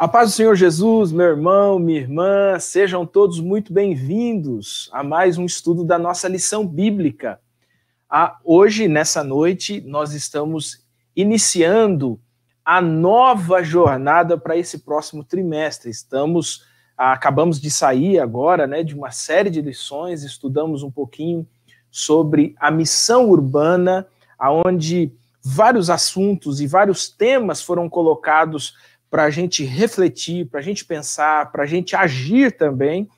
A paz do Senhor Jesus, meu irmão, minha irmã, sejam todos muito bem-vindos a mais um estudo da nossa lição bíblica. Hoje, nessa noite, nós estamos iniciando a nova jornada para esse próximo trimestre. Acabamos de sair agora, de uma série de lições, estudamos um pouquinho sobre a missão urbana, onde vários assuntos e vários temas foram colocados para a gente refletir, para a gente pensar, para a gente agir também.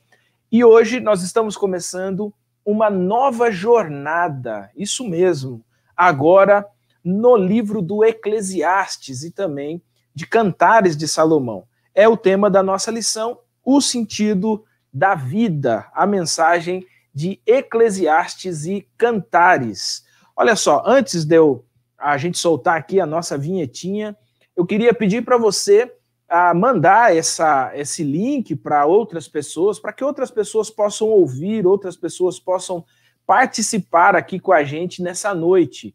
E hoje nós estamos começando uma nova jornada, isso mesmo, agora no livro do Eclesiastes e também de Cantares de Salomão. É o tema da nossa lição, o sentido da vida, a mensagem de Eclesiastes e Cantares. Olha só, antes de a gente soltar aqui a nossa vinhetinha, eu queria pedir para você mandar esse link para outras pessoas, para que outras pessoas possam ouvir, outras pessoas possam participar aqui com a gente nessa noite.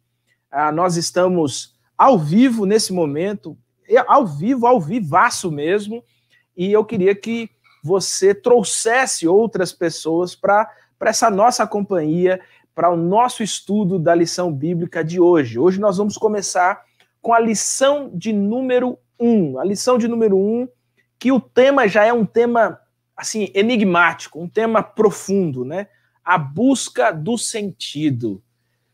Nós estamos ao vivo nesse momento, ao vivaço mesmo, e eu queria que você trouxesse outras pessoas para essa nossa companhia, para o nosso estudo da lição bíblica de hoje. Hoje nós vamos começar com a lição de número 1. A lição de número 1, que o tema já é um tema assim enigmático, um tema profundo, né? A busca do sentido.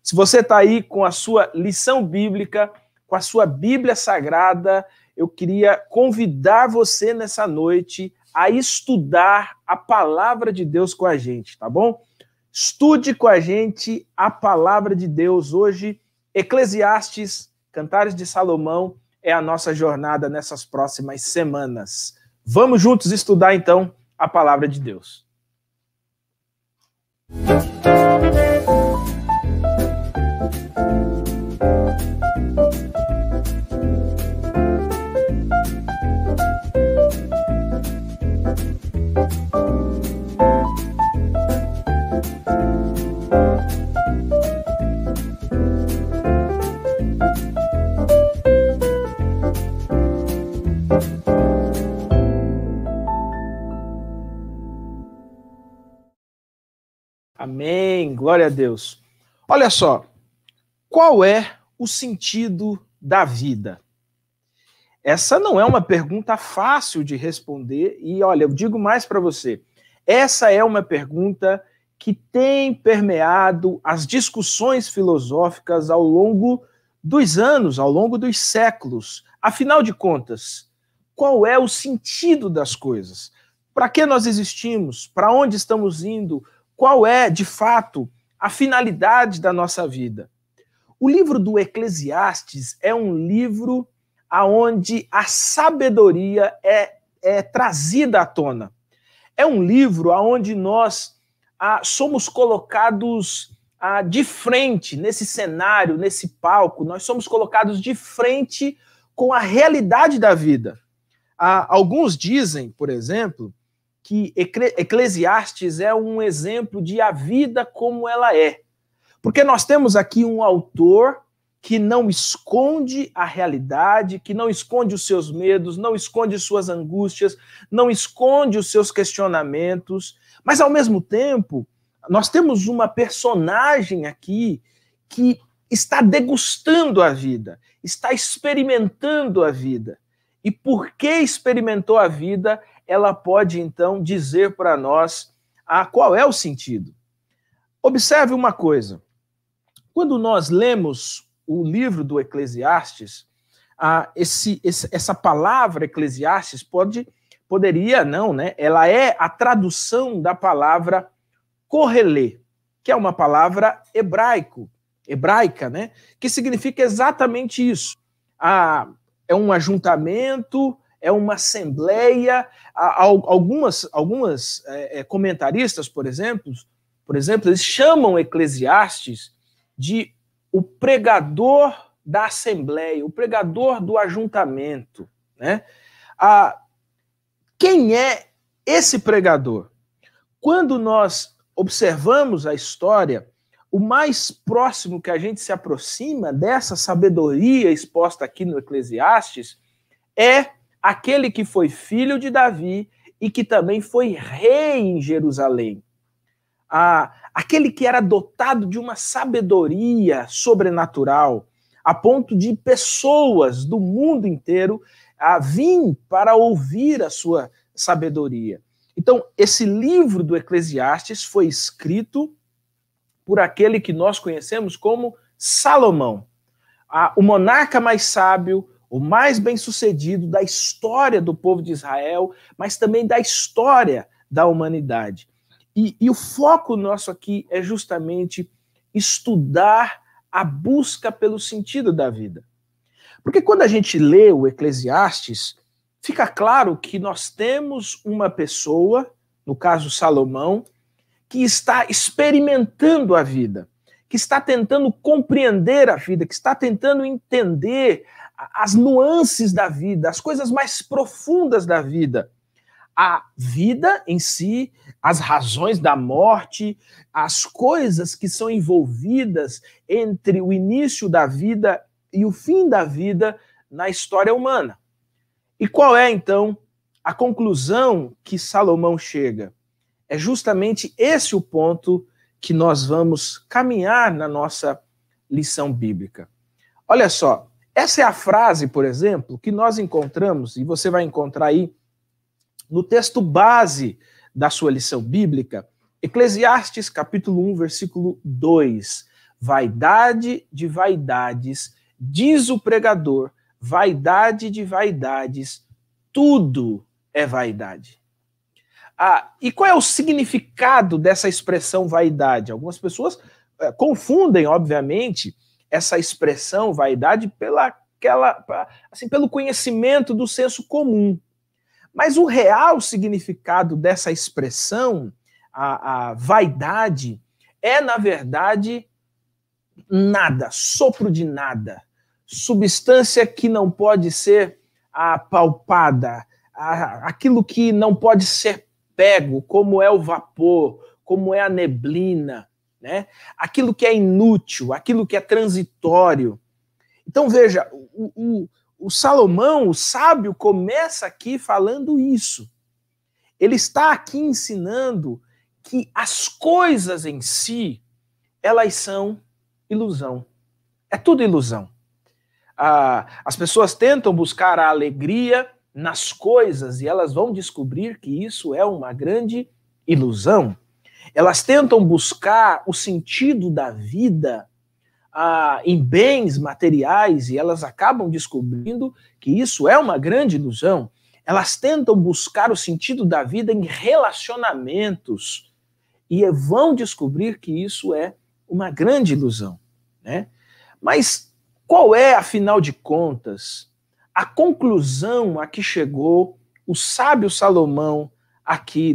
Se você está aí com a sua lição bíblica, com a sua Bíblia Sagrada, eu queria convidar você nessa noite a estudar a palavra de Deus com a gente, tá bom? Estude com a gente a palavra de Deus hoje, Eclesiastes, Cantares de Salomão, é a nossa jornada nessas próximas semanas. Vamos juntos estudar, então, a palavra de Deus. Amém, glória a Deus. Olha só, qual é o sentido da vida? Essa não é uma pergunta fácil de responder e, olha, eu digo mais para você, essa é uma pergunta que tem permeado as discussões filosóficas ao longo dos anos, ao longo dos séculos. Afinal de contas, qual é o sentido das coisas? Para que nós existimos? Para onde estamos indo? Qual é, de fato, a finalidade da nossa vida? O livro do Eclesiastes é um livro onde a sabedoria é trazida à tona. É um livro onde nós somos colocados de frente, nesse cenário, nesse palco, nós somos colocados de frente com a realidade da vida. Alguns dizem, por exemplo, que Eclesiastes é um exemplo de a vida como ela é. Porque nós temos aqui um autor que não esconde a realidade, que não esconde os seus medos, não esconde suas angústias, não esconde os seus questionamentos, mas ao mesmo tempo, nós temos uma personagem aqui que está degustando a vida, está experimentando a vida. E porque experimentou a vida, ela pode, então, dizer para nós qual é o sentido. Observe uma coisa. Quando nós lemos o livro do Eclesiastes, essa palavra Eclesiastes poderia, não, né? Ela é a tradução da palavra correlê, que é uma palavra hebraica, né? Que significa exatamente isso. É um ajuntamento, é uma assembleia. Algumas comentaristas, por exemplo, eles chamam Eclesiastes de o pregador da assembleia, o pregador do ajuntamento, né? Quem é esse pregador? Quando nós observamos a história, o mais próximo que a gente se aproxima dessa sabedoria exposta aqui no Eclesiastes é aquele que foi filho de Davi e que também foi rei em Jerusalém. Aquele que era dotado de uma sabedoria sobrenatural, a ponto de pessoas do mundo inteiro vir para ouvir a sua sabedoria. Então, esse livro do Eclesiastes foi escrito por aquele que nós conhecemos como Salomão, o monarca mais sábio, o mais bem-sucedido da história do povo de Israel, mas também da história da humanidade. E o foco nosso aqui é justamente estudar a busca pelo sentido da vida. Porque quando a gente lê o Eclesiastes, fica claro que nós temos uma pessoa, no caso Salomão, que está experimentando a vida, que está tentando compreender a vida, que está tentando entender as nuances da vida, as coisas mais profundas da vida. A vida em si, as razões da morte, as coisas que são envolvidas entre o início da vida e o fim da vida na história humana. E qual é, então, a conclusão que Salomão chega? É justamente esse o ponto que nós vamos caminhar na nossa lição bíblica. Olha só, essa é a frase, por exemplo, que nós encontramos, e você vai encontrar aí no texto base da sua lição bíblica, Eclesiastes capítulo 1, versículo 2. Vaidade de vaidades, diz o pregador, vaidade de vaidades, tudo é vaidade. E qual é o significado dessa expressão vaidade? Algumas pessoas confundem, obviamente, essa expressão vaidade pelo conhecimento do senso comum. Mas o real significado dessa expressão, a vaidade, é, na verdade, nada, sopro de nada, substância que não pode ser apalpada, aquilo que não pode ser pego, como é o vapor, como é a neblina, né? Aquilo que é inútil, aquilo que é transitório. Então, veja, o Salomão, o sábio, começa aqui falando isso. Ele está aqui ensinando que as coisas em si, elas são ilusão. É tudo ilusão. As pessoas tentam buscar a alegria nas coisas e elas vão descobrir que isso é uma grande ilusão. Elas tentam buscar o sentido da vida em bens materiais e elas acabam descobrindo que isso é uma grande ilusão. Elas tentam buscar o sentido da vida em relacionamentos e vão descobrir que isso é uma grande ilusão, né? Mas qual é, afinal de contas, a conclusão a que chegou o sábio Salomão aqui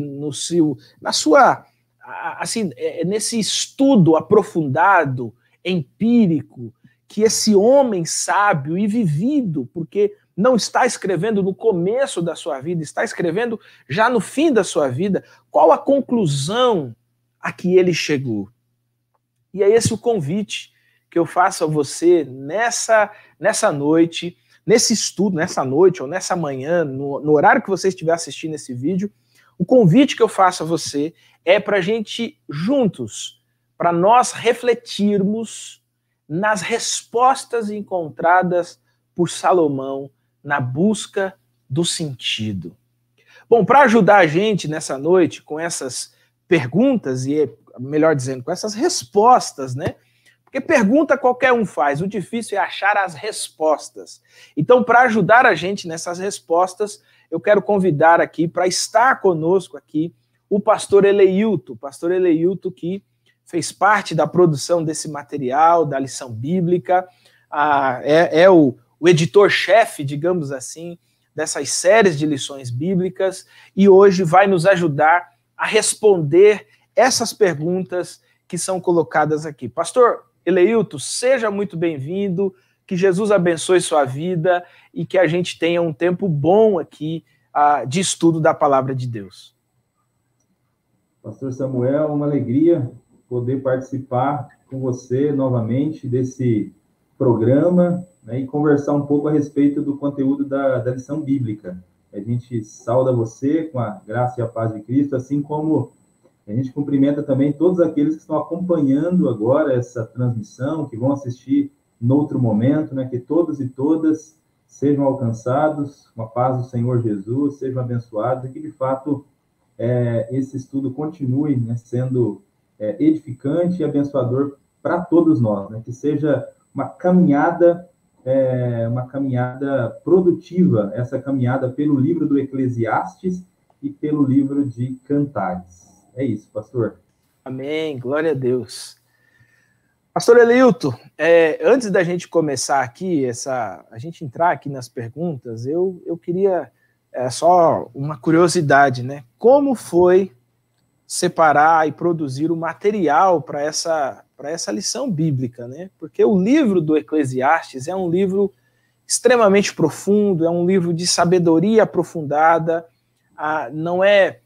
nesse estudo aprofundado, empírico, que esse homem sábio e vivido, porque não está escrevendo no começo da sua vida, está escrevendo já no fim da sua vida, qual a conclusão a que ele chegou? E é esse o convite que eu faço a você nessa noite, nesse estudo, nessa noite ou nessa manhã, no horário que você estiver assistindo esse vídeo. O convite que eu faço a você é para a gente juntos, para nós refletirmos nas respostas encontradas por Salomão na busca do sentido. Bom, para ajudar a gente nessa noite com essas perguntas, e melhor dizendo, com essas respostas, né? Porque pergunta qualquer um faz, o difícil é achar as respostas. Então, para ajudar a gente nessas respostas, eu quero convidar aqui para estar conosco aqui o pastor Eleilto que fez parte da produção desse material, da lição bíblica, é o editor-chefe, digamos assim, dessas séries de lições bíblicas, e hoje vai nos ajudar a responder essas perguntas que são colocadas aqui. Pastor Eleilto, seja muito bem-vindo, que Jesus abençoe sua vida e que a gente tenha um tempo bom aqui de estudo da palavra de Deus. Pastor Samuel, uma alegria poder participar com você novamente desse programa, né, e conversar um pouco a respeito do conteúdo da lição bíblica. A gente sauda você com a graça e a paz de Cristo, assim como a gente cumprimenta também todos aqueles que estão acompanhando agora essa transmissão, que vão assistir noutro momento, né, que todos e todas sejam alcançados com a paz do Senhor Jesus, sejam abençoados, e que, de fato, esse estudo continue, né, sendo edificante e abençoador para todos nós, né, que seja uma caminhada produtiva, essa caminhada pelo livro do Eclesiastes e pelo livro de Cantares. É isso, pastor. Amém, glória a Deus. Pastor Eleilton, antes da gente começar aqui, a gente entrar aqui nas perguntas, eu queria só uma curiosidade, né? Como foi separar e produzir o material para essa lição bíblica, né? Porque o livro do Eclesiastes é um livro extremamente profundo, é um livro de sabedoria aprofundada, não é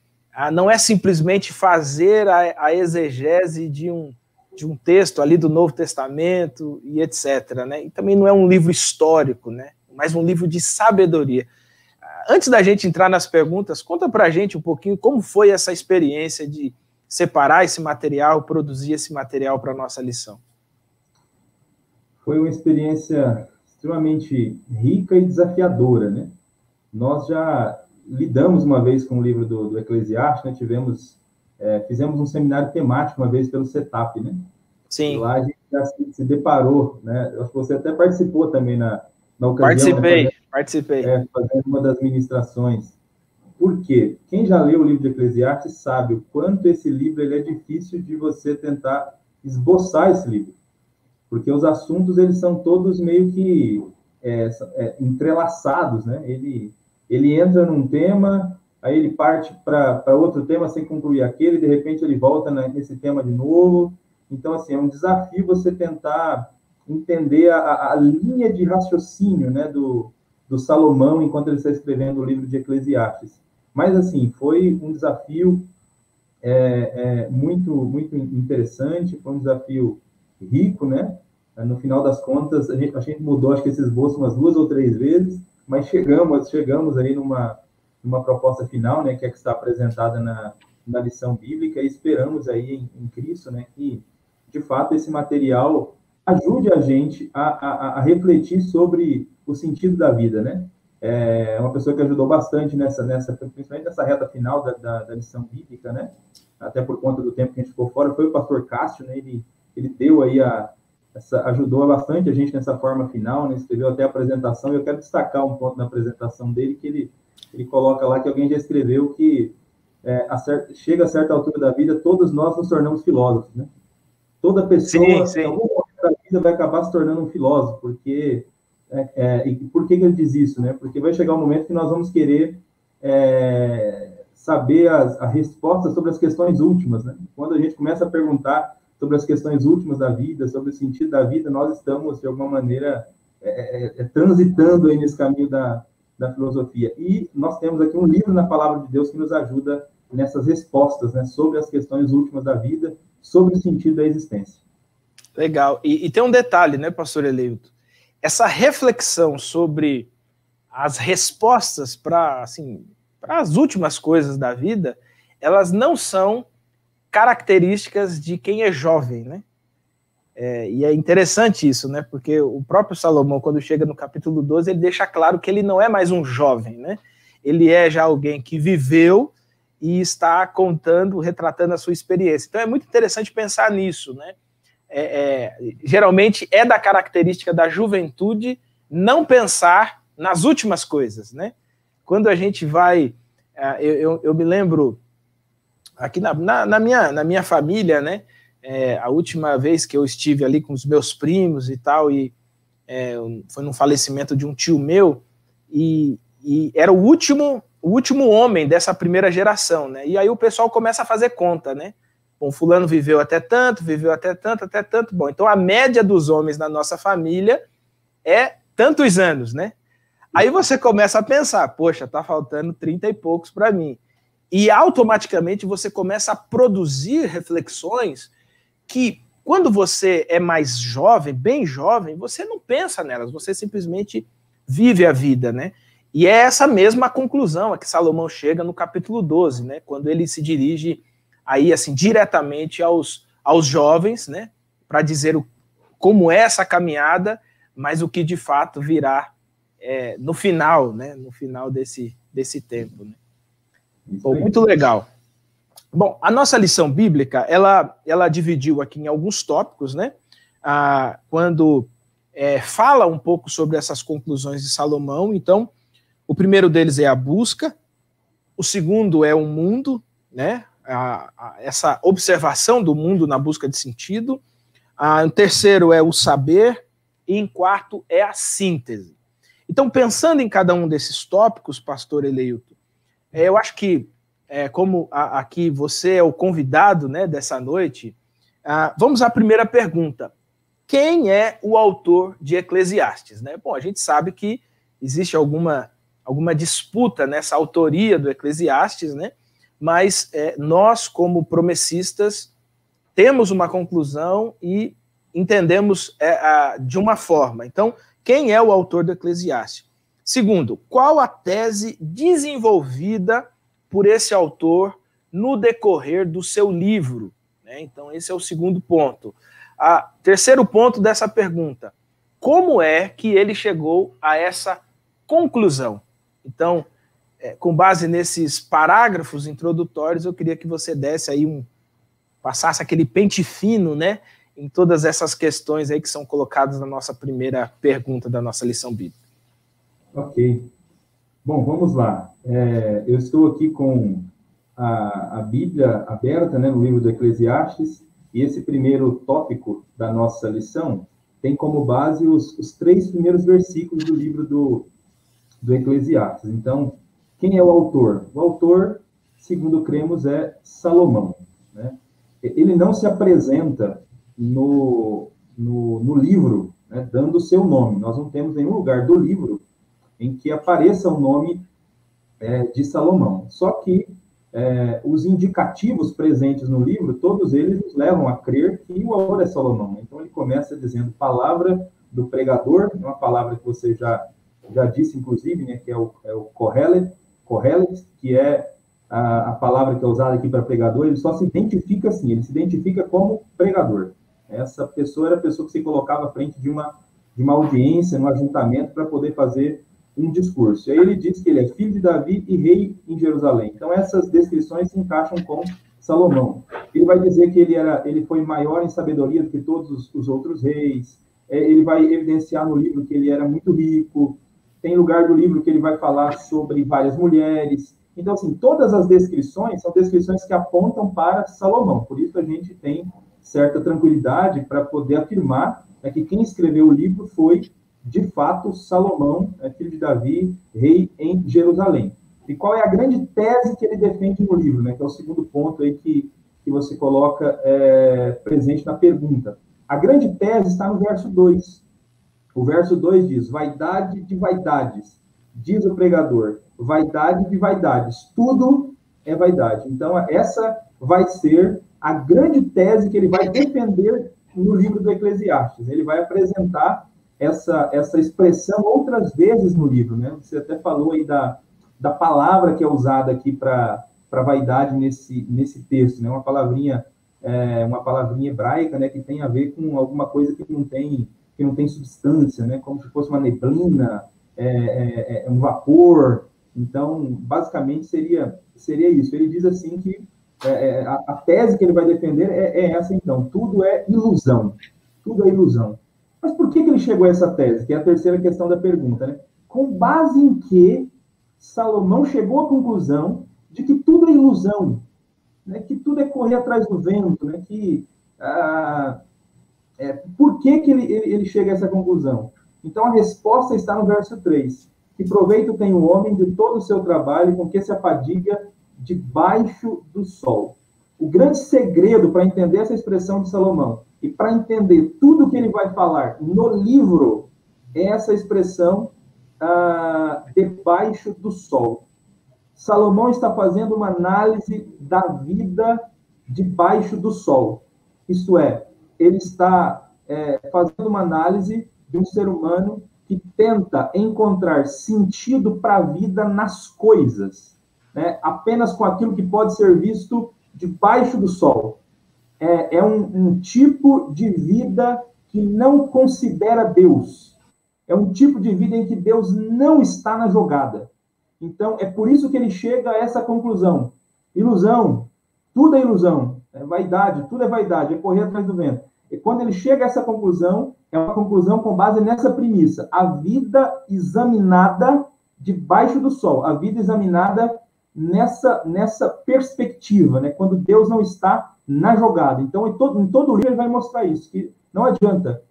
simplesmente fazer a exegese de um texto ali do Novo Testamento e etc., né? E também não é um livro histórico, né? Mas um livro de sabedoria. Antes da gente entrar nas perguntas, conta pra gente um pouquinho como foi essa experiência de separar esse material, produzir esse material para a nossa lição. Foi uma experiência extremamente rica e desafiadora, né? Nós já lidamos uma vez com o livro do Eclesiastes, né? Fizemos um seminário temático uma vez pelo CETAP, né? Sim. E lá a gente já se deparou, né? Eu acho que você até participou também na ocasião. Participei. Fazendo uma das ministrações. Por quê? Quem já leu o livro de Eclesiastes sabe o quanto esse livro ele é difícil de você tentar esboçar esse livro. Porque os assuntos, eles são todos meio que entrelaçados, né? Ele entra num tema, aí ele parte para outro tema sem concluir aquele, de repente ele volta nesse tema de novo. Então, assim, é um desafio você tentar entender a linha de raciocínio, né, do Salomão enquanto ele está escrevendo o livro de Eclesiastes. Mas, assim, foi um desafio muito, muito interessante, foi um desafio rico, né? No final das contas, a gente mudou, acho que esse esboço umas 2 ou 3 vezes, mas chegamos aí numa proposta final, né, que é que está apresentada na lição bíblica, e esperamos aí em Cristo, né, que, de fato, esse material ajude a gente a refletir sobre o sentido da vida, né? É uma pessoa que ajudou bastante principalmente nessa reta final da lição bíblica, né? Até por conta do tempo que a gente ficou fora, foi o pastor Cássio, né? Ele deu aí ajudou bastante a gente nessa forma final, né? Escreveu até a apresentação, e eu quero destacar um ponto na apresentação dele, que ele coloca lá que alguém já escreveu que chega a certa altura da vida, todos nós nos tornamos filósofos, né? Toda pessoa, em algum momento da vida, vai acabar se tornando um filósofo, porque... e por que ele diz isso, né? Porque vai chegar um momento que nós vamos querer saber a resposta sobre as questões últimas, né? Quando a gente começa a perguntar sobre as questões últimas da vida, sobre o sentido da vida, nós estamos, de alguma maneira, transitando aí nesse caminho da filosofia. E nós temos aqui um livro na Palavra de Deus que nos ajuda nessas respostas, né? Sobre as questões últimas da vida, sobre o sentido da existência. Legal. E tem um detalhe, né, pastor Eleilton? Essa reflexão sobre as respostas para as últimas coisas da vida, elas não são características de quem é jovem, né? E é interessante isso, né? Porque o próprio Salomão, quando chega no capítulo 12, ele deixa claro que ele não é mais um jovem, né? Ele é já alguém que viveu e está retratando a sua experiência. Então é muito interessante pensar nisso, né? Geralmente é da característica da juventude não pensar nas últimas coisas, né? Quando a gente vai... Eu me lembro, aqui na minha família, né? A última vez que eu estive ali com os meus primos e tal, foi num falecimento de um tio meu, e era o último homem dessa primeira geração, né? E aí o pessoal começa a fazer conta, né? Bom, fulano viveu até tanto. Bom, então a média dos homens na nossa família é tantos anos, né? Aí você começa a pensar, poxa, tá faltando 30 e poucos para mim. E automaticamente você começa a produzir reflexões que quando você é mais jovem, bem jovem, você não pensa nelas, você simplesmente vive a vida, né? E é essa mesma conclusão a que Salomão chega no capítulo 12, né? Quando ele se dirige aí, assim, diretamente aos jovens, né? Para dizer como é essa caminhada, mas o que de fato virá no final, né? No final desse tempo, né? Bom, muito legal. Bom, a nossa lição bíblica, ela dividiu aqui em alguns tópicos, né? Quando fala um pouco sobre essas conclusões de Salomão. Então, o primeiro deles é a busca, o segundo é o mundo, né? Essa observação do mundo na busca de sentido. O terceiro é o saber, e em quarto é a síntese. Então, pensando em cada um desses tópicos, pastor Eleilton, eu acho que, como aqui você é o convidado, né, dessa noite, vamos à primeira pergunta. Quem é o autor de Eclesiastes? Né? Bom, a gente sabe que existe alguma disputa nessa autoria do Eclesiastes, né? Mas nós, como promessistas, temos uma conclusão e entendemos de uma forma. Então, quem é o autor do Eclesiastes? Segundo, qual a tese desenvolvida por esse autor no decorrer do seu livro? Né? Então, esse é o segundo ponto. Terceiro ponto dessa pergunta, como é que ele chegou a essa conclusão? Então, com base nesses parágrafos introdutórios, eu queria que você desse aí passasse aquele pente fino, né, em todas essas questões aí que são colocadas na nossa primeira pergunta da nossa lição bíblica. Ok. Bom, vamos lá. Eu estou aqui com a Bíblia aberta, né, no livro do Eclesiastes, e esse primeiro tópico da nossa lição tem como base os 3 primeiros versículos do livro do Eclesiastes. Então, quem é o autor? O autor, segundo cremos, é Salomão, né? Ele não se apresenta no livro, né, dando o seu nome. Nós não temos nenhum lugar do livro em que apareça o nome de Salomão. Só que os indicativos presentes no livro, todos eles nos levam a crer que o autor é Salomão. Então, ele começa dizendo palavra do pregador, uma palavra que você já disse, inclusive, né, que é o Kohelet, que é a palavra que é usada aqui para pregador. Ele só se identifica assim, ele se identifica como pregador. Essa pessoa era a pessoa que se colocava à frente de uma audiência, no ajuntamento, para poder fazer um discurso. E aí ele diz que ele é filho de Davi e rei em Jerusalém. Então, essas descrições se encaixam com Salomão. Ele vai dizer que ele foi maior em sabedoria do que todos os outros reis. Ele vai evidenciar no livro que ele era muito rico. Tem lugar do livro que ele vai falar sobre várias mulheres. Então, assim, todas as descrições são descrições que apontam para Salomão. Por isso a gente tem certa tranquilidade para poder afirmar que quem escreveu o livro foi, de fato, Salomão, filho de Davi, rei em Jerusalém. E qual é a grande tese que ele defende no livro, né? Que é o segundo ponto aí que você coloca presente na pergunta. A grande tese está no verso 2. O verso 2 diz, vaidade de vaidades, diz o pregador, vaidade de vaidades, tudo é vaidade. Então, essa vai ser a grande tese que ele vai defender no livro do Eclesiastes. Ele vai apresentar essa expressão outras vezes no livro, né? Você até falou aí da palavra que é usada aqui para vaidade nesse texto, né? Uma palavrinha hebraica, né? Que tem a ver com alguma coisa que não tem substância, né? Como se fosse uma neblina, um vapor. Então, basicamente, seria isso. Ele diz assim que a tese que ele vai defender é essa, então. Tudo é ilusão. Tudo é ilusão. Mas por que ele chegou a essa tese? Que é a terceira questão da pergunta, né? Com base em que Salomão chegou à conclusão de que tudo é ilusão, né? Que tudo é correr atrás do vento, né? Por que ele chega a essa conclusão? Então, a resposta está no verso 3. Que proveito tem o homem de todo o seu trabalho, com que se afadiga debaixo do sol. O grande segredo para entender essa expressão de Salomão e para entender tudo que ele vai falar no livro é essa expressão debaixo do sol. Salomão está fazendo uma análise da vida debaixo do sol. Isto é, ele está fazendo uma análise de um ser humano que tenta encontrar sentido para a vida nas coisas, né? Apenas com aquilo que pode ser visto debaixo do sol. É um tipo de vida que não considera Deus. É um tipo de vida em que Deus não está na jogada. Então, é por isso que ele chega a essa conclusão. Ilusão, tudo é ilusão. É vaidade, tudo é vaidade, é correr atrás do vento. E quando ele chega a essa conclusão, é uma conclusão com base nessa premissa. A vida examinada debaixo do sol. A vida examinada nessa perspectiva, né? Quando Deus não está na jogada. Então, em todo o livro ele vai mostrar isso, que não adianta.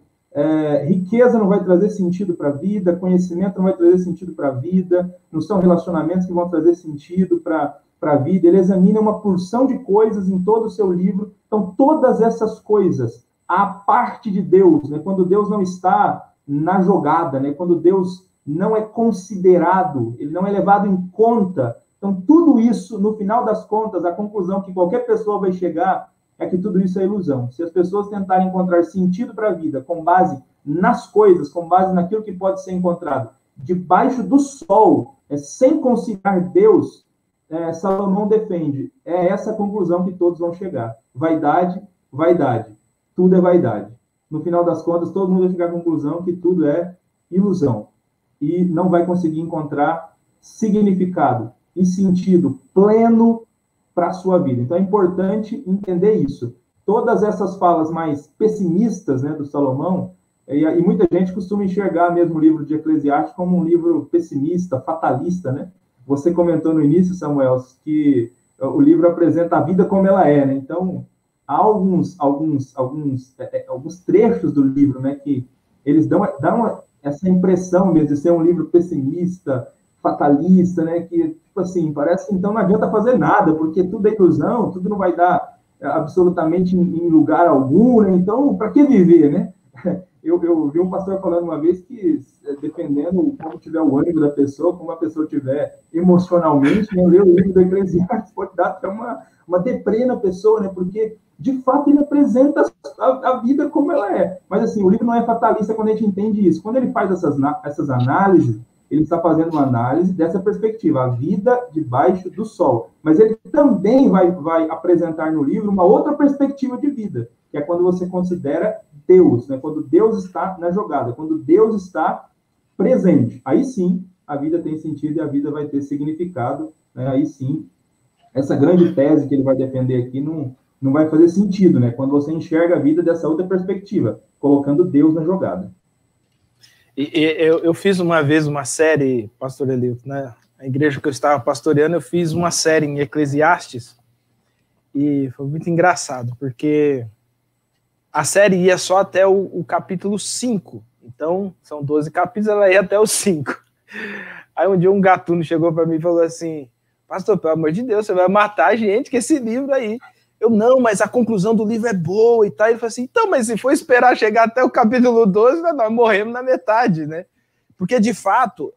Riqueza não vai trazer sentido para a vida, conhecimento não vai trazer sentido para a vida, não são relacionamentos que vão trazer sentido para a vida. Ele examina uma porção de coisas em todo o seu livro. Então, todas essas coisas, a parte de Deus, né? Quando Deus não está na jogada, né? Quando Deus não é considerado, ele não é levado em conta. Então, tudo isso, no final das contas, a conclusão que qualquer pessoa vai chegar é que tudo isso é ilusão. Se as pessoas tentarem encontrar sentido para a vida com base nas coisas, com base naquilo que pode ser encontrado debaixo do sol, sem considerar Deus, Salomão defende. É essa a conclusão que todos vão chegar. Vaidade, vaidade. Tudo é vaidade. No final das contas, todo mundo vai chegar à conclusão que tudo é ilusão. E não vai conseguir encontrar significado e sentido pleno para a sua vida. Então, é importante entender isso. Todas essas falas mais pessimistas, né, do Salomão, e muita gente costuma enxergar mesmo o livro de Eclesiastes como um livro pessimista, fatalista, né? Você comentou no início, Samuel, que o livro apresenta a vida como ela é, né? Então, há alguns trechos do livro, né, que eles dão essa impressão mesmo de ser um livro pessimista, fatalista, né, que, tipo assim, parece que então não adianta fazer nada, porque tudo é ilusão, tudo não vai dar absolutamente em lugar algum, né? Então, para que viver, né? Eu vi um pastor falando uma vez que, dependendo como tiver o ânimo da pessoa, como a pessoa tiver emocionalmente, né, ler o livro do Eclesiastes pode dar até uma deprê na pessoa, né? Porque, de fato, ele apresenta a vida como ela é. Mas, assim, o livro não é fatalista quando a gente entende isso. Quando ele faz essas análises, ele está fazendo uma análise dessa perspectiva, a vida debaixo do sol. Mas ele também vai apresentar no livro uma outra perspectiva de vida, que é quando você considera Deus, né? Quando Deus está na jogada, quando Deus está presente. Aí sim, a vida tem sentido e a vida vai ter significado, né? Aí sim, essa grande tese que ele vai defender aqui não vai fazer sentido, né? Quando você enxerga a vida dessa outra perspectiva, colocando Deus na jogada. Eu fiz uma vez uma série, pastor Elilton, né? A igreja que eu estava pastoreando, eu fiz uma série em Eclesiastes e foi muito engraçado, porque a série ia só até o capítulo 5, então são 12 capítulos, ela ia até o 5. Aí um dia um gatuno chegou para mim e falou assim: pastor, pelo amor de Deus, você vai matar a gente com esse livro aí. Eu, não, mas a conclusão do livro é boa e tal. Ele falou assim, então, mas se for esperar chegar até o capítulo 12, nós morremos na metade, né? Porque, de fato,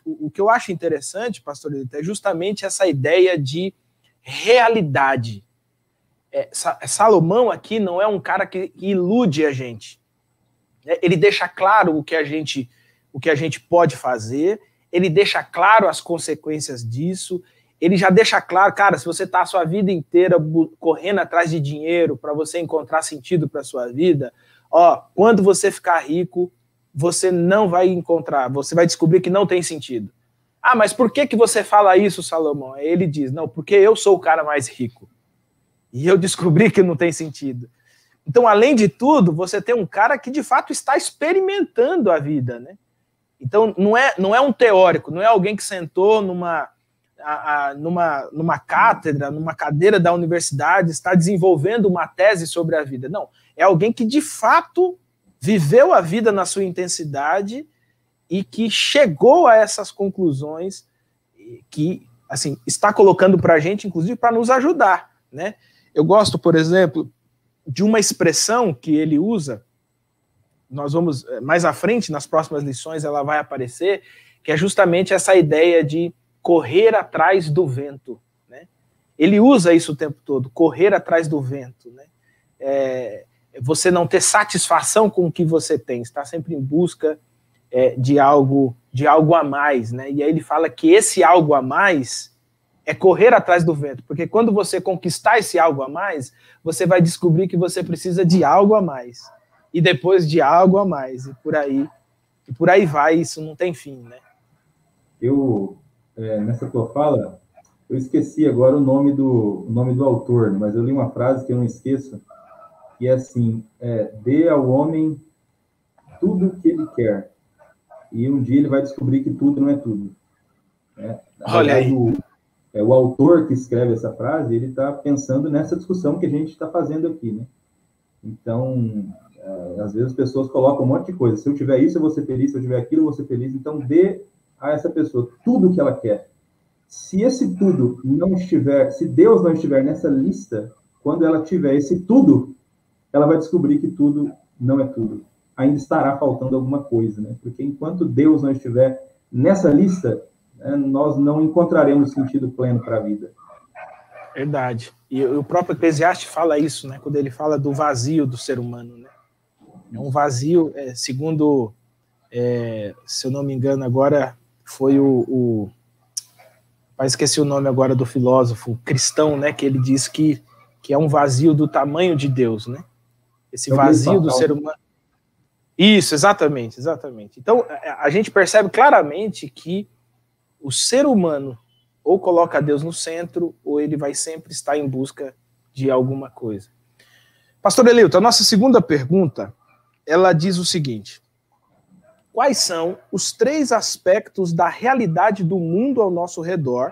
o que eu acho interessante, pastor Elito, é justamente essa ideia de realidade. Salomão aqui não é um cara que ilude a gente. Ele deixa claro o que a gente pode fazer, ele deixa claro as consequências disso. Ele já deixa claro, cara, se você está a sua vida inteira correndo atrás de dinheiro para você encontrar sentido para a sua vida, quando você ficar rico, você não vai encontrar, você vai descobrir que não tem sentido. Ah, mas por que você fala isso, Salomão? Aí ele diz, não, porque eu sou o cara mais rico. E eu descobri que não tem sentido. Então, além de tudo, você tem um cara que de fato está experimentando a vida, né? Então, não é um teórico, não é alguém que sentou numa cátedra, numa cadeira da universidade, está desenvolvendo uma tese sobre a vida. Não, é alguém que de fato viveu a vida na sua intensidade e que chegou a essas conclusões que, assim, está colocando para a gente, inclusive, para nos ajudar, né? Eu gosto, por exemplo, de uma expressão que ele usa, nós vamos, mais à frente, nas próximas lições, ela vai aparecer, que é justamente essa ideia de correr atrás do vento, né? Ele usa isso o tempo todo, correr atrás do vento, né? você não ter satisfação com o que você tem, está sempre em busca de algo a mais, né? E aí ele fala que esse algo a mais é correr atrás do vento, porque quando você conquistar esse algo a mais, você vai descobrir que você precisa de algo a mais, e depois de algo a mais, e por aí vai, isso não tem fim, né? Nessa tua fala, eu esqueci agora o nome do autor, mas eu li uma frase que eu não esqueço, que é assim, dê ao homem tudo o que ele quer, e um dia ele vai descobrir que tudo não é tudo. Olha aí. O autor que escreve essa frase, ele está pensando nessa discussão que a gente está fazendo aqui, né? Então, às vezes as pessoas colocam um monte de coisa. Se eu tiver isso, eu vou ser feliz. Se eu tiver aquilo, eu vou ser feliz. Então, dê a essa pessoa tudo o que ela quer. Se esse tudo não estiver, se Deus não estiver nessa lista, quando ela tiver esse tudo, ela vai descobrir que tudo não é tudo. Ainda estará faltando alguma coisa, né? Porque enquanto Deus não estiver nessa lista, nós não encontraremos sentido pleno para a vida. Verdade. E o próprio Eclesiastes fala isso, né? Quando ele fala do vazio do ser humano, né? É um vazio, segundo, se eu não me engano, agora foi esqueci o nome agora do filósofo cristão, né? Que ele diz que é um vazio do tamanho de Deus, né? Esse vazio do ser humano. Isso, exatamente. Então, a gente percebe claramente que o ser humano ou coloca Deus no centro, ou ele vai sempre estar em busca de alguma coisa. Pastor Eleuto, a nossa segunda pergunta, ela diz o seguinte: quais são os 3 aspectos da realidade do mundo ao nosso redor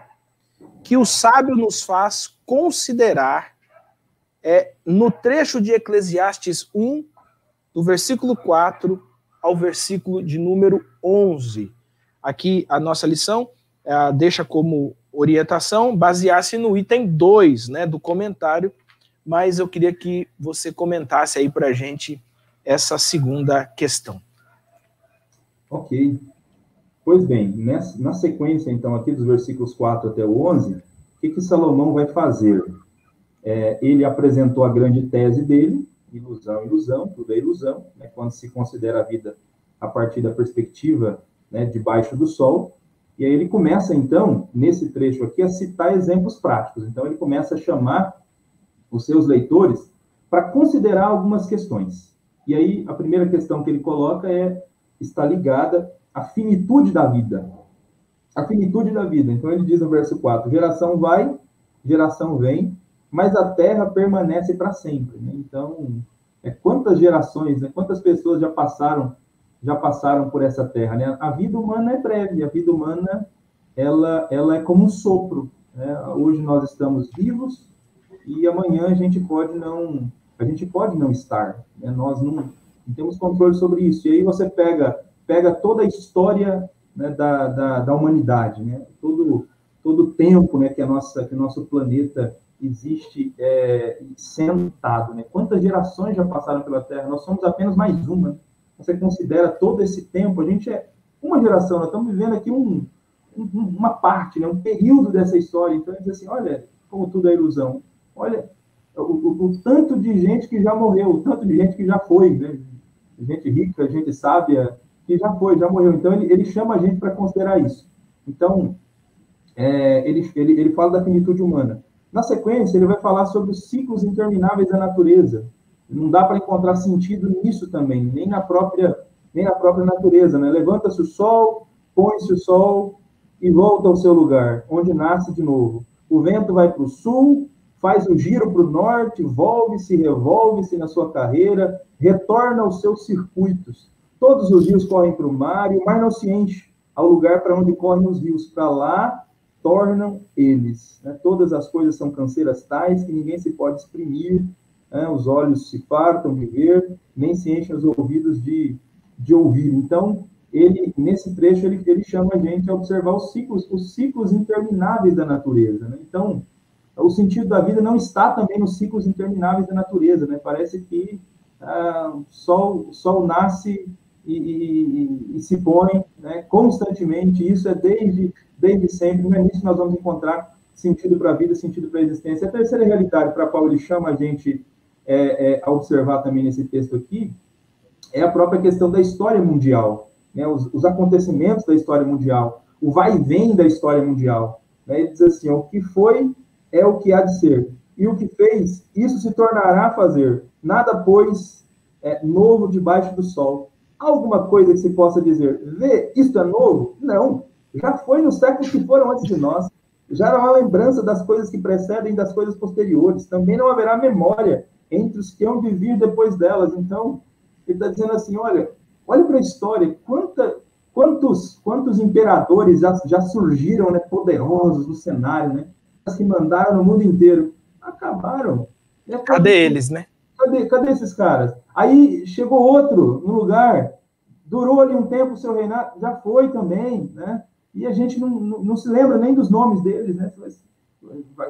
que o sábio nos faz considerar no trecho de Eclesiastes 1, do versículo 4 ao versículo de número 11? Aqui a nossa lição deixa como orientação basear-se no item 2, né, do comentário, mas eu queria que você comentasse aí para a gente essa segunda questão. Ok. Pois bem, na sequência, então, aqui dos versículos 4 até o 11, o que Salomão vai fazer? Ele apresentou a grande tese dele, ilusão, tudo é ilusão, né, quando se considera a vida a partir da perspectiva, né, debaixo do sol. E aí ele começa, então, nesse trecho aqui, a citar exemplos práticos. Então, ele começa a chamar os seus leitores para considerar algumas questões. E aí, a primeira questão que ele coloca está ligada à finitude da vida. A finitude da vida. Então, ele diz no verso 4, geração vai, geração vem, mas a terra permanece para sempre. Né? Então, quantas gerações, né? Quantas pessoas já passaram por essa terra, né? A vida humana é breve, a vida humana ela é como um sopro, né? Hoje nós estamos vivos e amanhã a gente pode não estar, né? Nós não temos controle sobre isso. E aí você pega toda a história, né, da humanidade, né? Todo o tempo, né, que o nosso planeta existe sentado, né? Quantas gerações já passaram pela Terra? Nós somos apenas mais uma. Você considera todo esse tempo, a gente é uma geração, nós estamos vivendo aqui uma parte, né, um período dessa história. Então, ele diz assim, olha, como tudo é ilusão. Olha, o tanto de gente que já morreu, o tanto de gente que já foi, né? Gente rica, gente sábia, que já morreu. Então, ele chama a gente para considerar isso. Então, ele fala da finitude humana. Na sequência, ele vai falar sobre os ciclos intermináveis da natureza. Não dá para encontrar sentido nisso também, nem na própria natureza, né? Levanta-se o sol, põe-se o sol e volta ao seu lugar, onde nasce de novo. O vento vai para o sul, faz o giro para o norte, volve-se, revolve-se na sua carreira, retorna aos seus circuitos. Todos os rios correm para o mar e o mar não se enche ao lugar para onde correm os rios. Para lá tornam eles. Né? Todas as coisas são canseiras tais que ninguém se pode exprimir. Os olhos se fartam de ver, nem se enchem os ouvidos de ouvir. Então, nesse trecho, ele chama a gente a observar os ciclos intermináveis da natureza. Né? Então, o sentido da vida não está também nos ciclos intermináveis da natureza. Né? Parece que o sol nasce e se põe, né, constantemente. Isso é desde sempre. Não é nisso que nós vamos encontrar sentido para a vida, sentido para a existência. A terceira realidade para a qual ele chama a gente a observar também nesse texto aqui é a própria questão da história mundial, né? Os acontecimentos da história mundial, o vai e vem da história mundial. Né? Ele diz assim, o que foi é o que há de ser, e o que fez, isso se tornará a fazer. Nada, pois, novo debaixo do sol. Há alguma coisa que se possa dizer, vê, isto é novo? Não, já foi nos séculos que foram antes de nós. Já não há lembrança das coisas que precedem das coisas posteriores. Também não haverá memória entre os que hão de vir depois delas. Então, ele está dizendo assim, olha para a história, quantos imperadores já surgiram, né, poderosos no cenário, né, que mandaram no mundo inteiro. Acabaram. Né? Cadê eles, né? Cadê esses caras? Aí chegou outro no lugar, durou ali um tempo o seu reinado, já foi também, né? E a gente não se lembra nem dos nomes deles, né?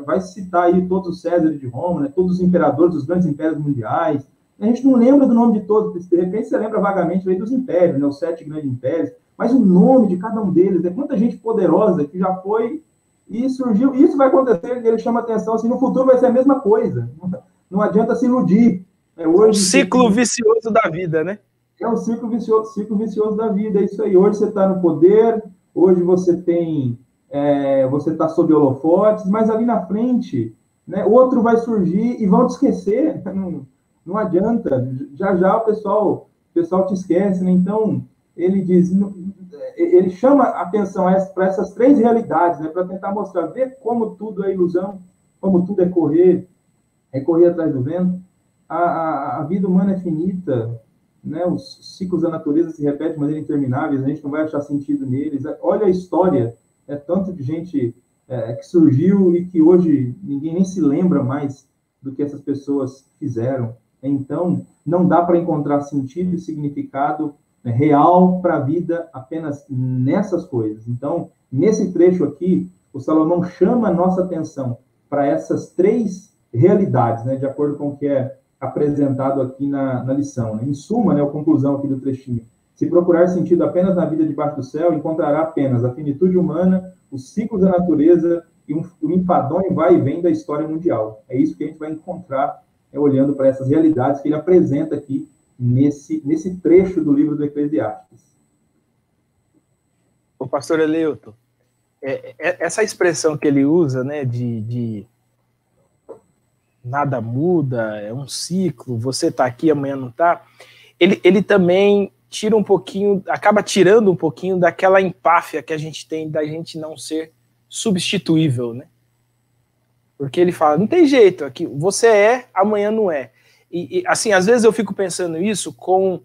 Vai citar aí todos os Césares de Roma, né? Todos os imperadores dos grandes impérios mundiais. A gente não lembra do nome de todos, de repente você lembra vagamente aí dos impérios, né? Os 7 grandes impérios, mas o nome de cada um deles, né? Quanta gente poderosa que já foi e surgiu. Isso vai acontecer, ele chama atenção, assim, no futuro vai ser a mesma coisa. Não adianta se iludir. Hoje, o ciclo vicioso da vida, né? É um ciclo vicioso da vida, é isso aí. Hoje você está no poder, hoje você tem, você está sob holofotes, mas ali na frente, né, outro vai surgir e vão te esquecer. Não adianta. Já o pessoal te esquece, né? Então, ele diz, ele chama atenção para essas 3 realidades, né, para tentar mostrar, ver como tudo é ilusão, como tudo é correr atrás do vento. A vida humana é finita, né? Os ciclos da natureza se repetem de maneira interminável, a gente não vai achar sentido neles. Olha a história, tanto de gente que surgiu e que hoje ninguém nem se lembra mais do que essas pessoas fizeram. Então, não dá para encontrar sentido e significado real para a vida apenas nessas coisas. Então, nesse trecho aqui, o Salomão chama a nossa atenção para essas 3 realidades, né, de acordo com o que é apresentado aqui na lição. Né? Em suma, né, a conclusão aqui do trechinho, se procurar sentido apenas na vida debaixo do céu, encontrará apenas a finitude humana, os ciclos da natureza e um enfadonho vai e vem da história mundial. É isso que a gente vai encontrar olhando para essas realidades que ele apresenta aqui nesse trecho do livro do Eclesiastes. O pastor Eleuto, essa expressão que ele usa, né, de nada muda, é um ciclo, você está aqui, amanhã não está, ele também tira um pouquinho, acaba tirando um pouquinho daquela empáfia que a gente tem da gente não ser substituível, né? Porque ele fala, não tem jeito, aqui você é, amanhã não é. E assim, às vezes eu fico pensando isso com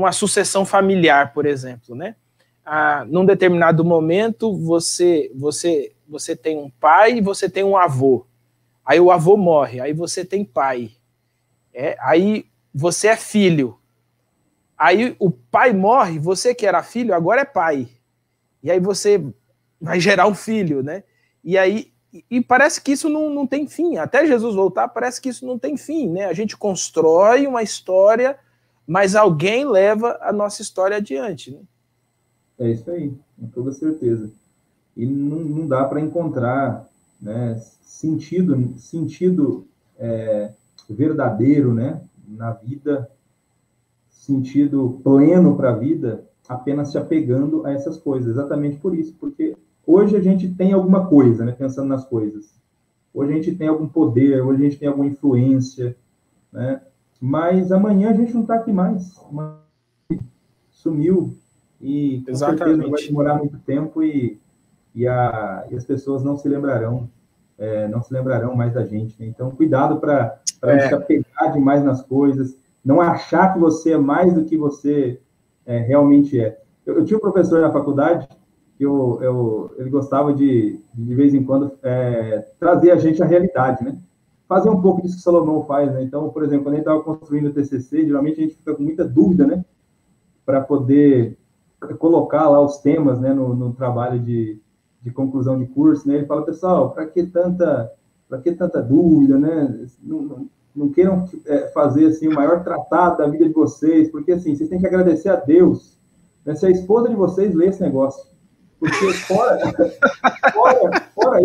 a sucessão familiar, por exemplo, né? Num determinado momento, você tem um pai e você tem um avô. Aí o avô morre, aí você tem pai. Aí você é filho. Aí o pai morre, você que era filho, agora é pai. E aí você vai gerar um filho, né? E parece que isso não tem fim. Até Jesus voltar, parece que isso não tem fim, né? A gente constrói uma história, mas alguém leva a nossa história adiante, né? É isso aí, com toda certeza. E não dá para encontrar, né, sentido verdadeiro, né, na vida, sentido pleno para a vida, apenas se apegando a essas coisas. Exatamente por isso, porque hoje a gente tem alguma coisa, né, pensando nas coisas. Hoje a gente tem algum poder, hoje a gente tem alguma influência, né, mas amanhã a gente não está aqui mais. Sumiu e com certeza não vai demorar muito tempo e as pessoas não se lembrarão mais da gente. Né? Então, cuidado para não se apegar demais nas coisas, não achar que você é mais do que você realmente é. Eu tinha um professor na faculdade que ele gostava de vez em quando, trazer a gente à realidade, né? Fazer um pouco disso que Salomão faz, né? Então, por exemplo, quando a gente estava construindo o TCC, geralmente a gente fica com muita dúvida, né? Para poder colocar lá os temas, né? No trabalho de conclusão de curso, né? Ele fala, pessoal, para que tanta dúvida, né? Não queiram fazer assim o maior tratado da vida de vocês, porque assim, vocês têm que agradecer a Deus, né? Se a esposa de vocês lê esse negócio, porque fora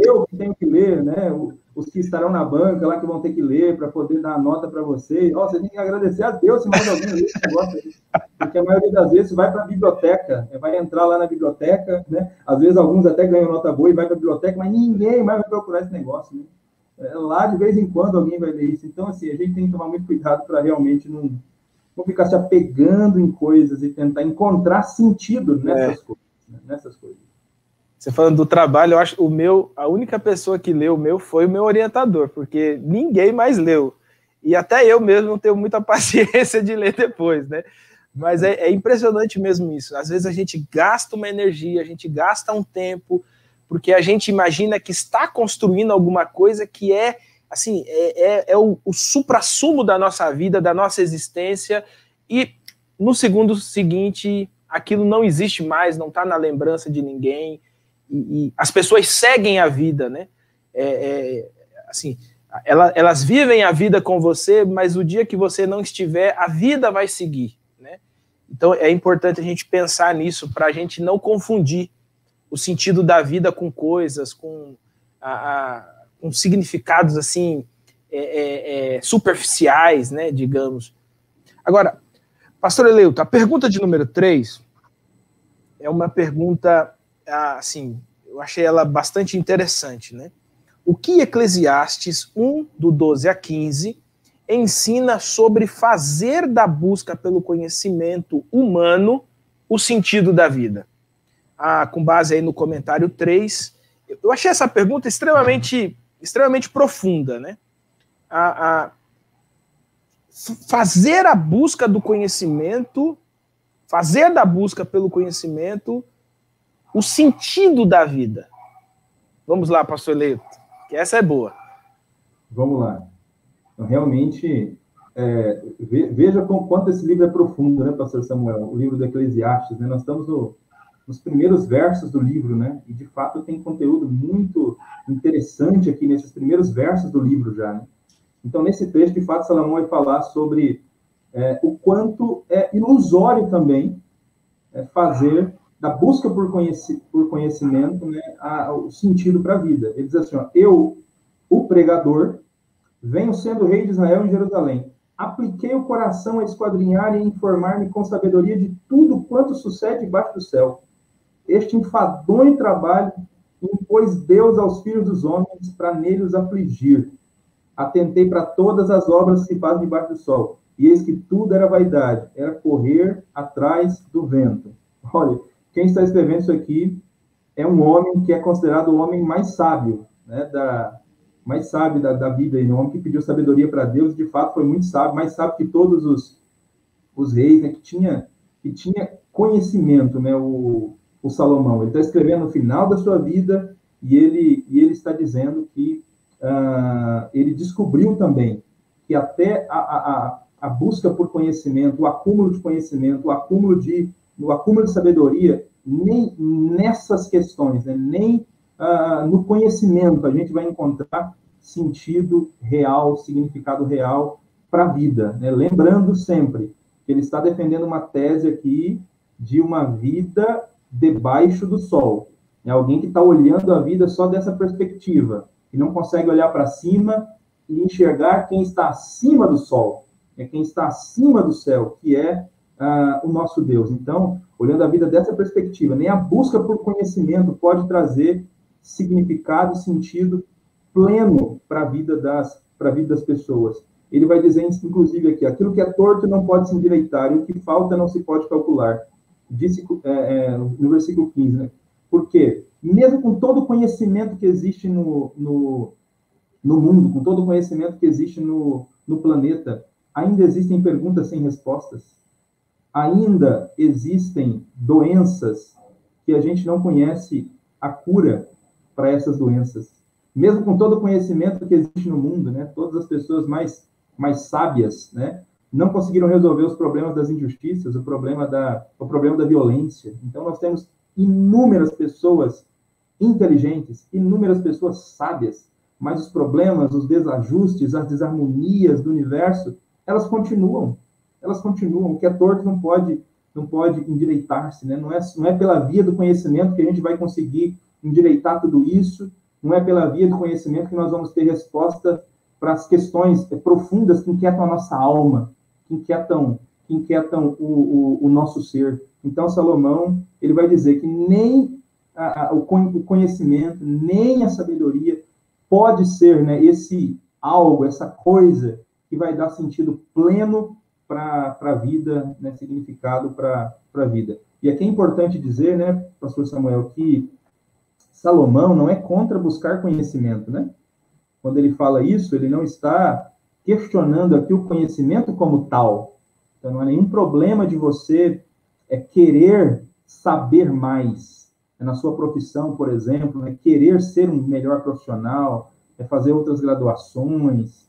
eu que tenho que ler, né? O os que estarão na banca, lá que vão ter que ler para poder dar a nota para você. Ó, você tem que agradecer a Deus se mais alguém ler esse negócio aí. Porque a maioria das vezes vai para a biblioteca, vai entrar lá na biblioteca, né? Às vezes alguns até ganham nota boa e vai para a biblioteca, mas ninguém mais vai procurar esse negócio, né? Lá, de vez em quando, alguém vai ler isso. Então, assim, a gente tem que tomar muito cuidado para realmente não ficar se apegando em coisas e tentar encontrar sentido nessas coisas. Você falando do trabalho, eu acho a única pessoa que leu o meu foi o meu orientador, porque ninguém mais leu. E até eu mesmo não tenho muita paciência de ler depois, né? Mas é impressionante mesmo isso. Às vezes a gente gasta uma energia, a gente gasta um tempo, porque a gente imagina que está construindo alguma coisa que é, assim, o suprassumo da nossa vida, da nossa existência, e no segundo seguinte, aquilo não existe mais, não está na lembrança de ninguém, e as pessoas seguem a vida, né? Assim, elas vivem a vida com você, mas o dia que você não estiver, a vida vai seguir, né? Então é importante a gente pensar nisso, para a gente não confundir o sentido da vida com coisas, com significados assim superficiais, né, digamos. Agora, pastor Eleuto, a pergunta de número 3 é uma pergunta, assim, eu achei ela bastante interessante, né? O que Eclesiastes 1, do 12 a 15, ensina sobre fazer da busca pelo conhecimento humano o sentido da vida? Com base aí no comentário 3, eu achei essa pergunta extremamente profunda, né? Fazer a busca do conhecimento, fazer da busca pelo conhecimento o sentido da vida. Vamos lá, pastor Eleuto, que essa é boa. Vamos lá. Então, realmente, veja quanto esse livro é profundo, né, pastor Samuel? O livro do Eclesiastes, né? Nós estamos nos primeiros versos do livro, né? E, de fato, tem conteúdo muito interessante aqui nesses primeiros versos do livro já, né? Então, nesse trecho, de fato, Salomão vai falar sobre o quanto é ilusório também fazer da busca por conhecimento, né, o sentido para a vida. Ele diz assim, ó, eu, o pregador, venho sendo rei de Israel em Jerusalém. Apliquei o coração a esquadrinhar e informar-me com sabedoria de tudo quanto sucede debaixo do céu. Este enfadonho trabalho impôs Deus aos filhos dos homens para nele os afligir. Atentei para todas as obras que fazem debaixo do sol. E eis que tudo era vaidade, era correr atrás do vento. Olha, quem está escrevendo isso aqui é um homem que é considerado o homem mais sábio, né, mais sábio da Bíblia, um homem que pediu sabedoria para Deus, de fato foi muito sábio, mais sábio que todos os reis, né, que tinha conhecimento, né, o Salomão. Ele está escrevendo no final da sua vida e ele está dizendo que ele descobriu também que até a busca por conhecimento, o acúmulo de conhecimento, o acúmulo de sabedoria, nem nessas questões, né, nem no conhecimento a gente vai encontrar sentido real, significado real para a vida, né? Lembrando sempre que ele está defendendo uma tese aqui de uma vida debaixo do sol. É alguém que está olhando a vida só dessa perspectiva, que não consegue olhar para cima e enxergar quem está acima do sol, quem está acima do céu, que é o nosso Deus. Então, olhando a vida dessa perspectiva, nem a busca por conhecimento pode trazer significado, sentido pleno para a vida das pessoas. Ele vai dizer, inclusive, aqui, aquilo que é torto não pode se endireitar, e o que falta não se pode calcular. Disse no versículo 15, né? Porque, mesmo com todo o conhecimento que existe no mundo, com todo o conhecimento que existe no planeta, ainda existem perguntas sem respostas. Ainda existem doenças que a gente não conhece a cura para essas doenças. Mesmo com todo o conhecimento que existe no mundo, né, todas as pessoas mais sábias, né, não conseguiram resolver os problemas das injustiças, o problema da violência. Então, nós temos inúmeras pessoas inteligentes, inúmeras pessoas sábias, mas os problemas, os desajustes, as desarmonias do universo, elas continuam. O que é torto não pode endireitar-se, né? Não é pela via do conhecimento que a gente vai conseguir endireitar tudo isso Não é pela via do conhecimento que nós vamos ter resposta para as questões profundas que inquietam a nossa alma, que inquietam o nosso ser. Então, Salomão, ele vai dizer que nem o conhecimento, nem a sabedoria pode ser, né, esse algo, essa coisa que vai dar sentido pleno para a vida, né, significado para a vida. E aqui é importante dizer, né, pastor Samuel, que Salomão não é contra buscar conhecimento, né? Quando ele fala isso, ele não está questionando aqui o conhecimento como tal. Então, não há nenhum problema de você querer saber mais. Na sua profissão, por exemplo, querer ser um melhor profissional, fazer outras graduações,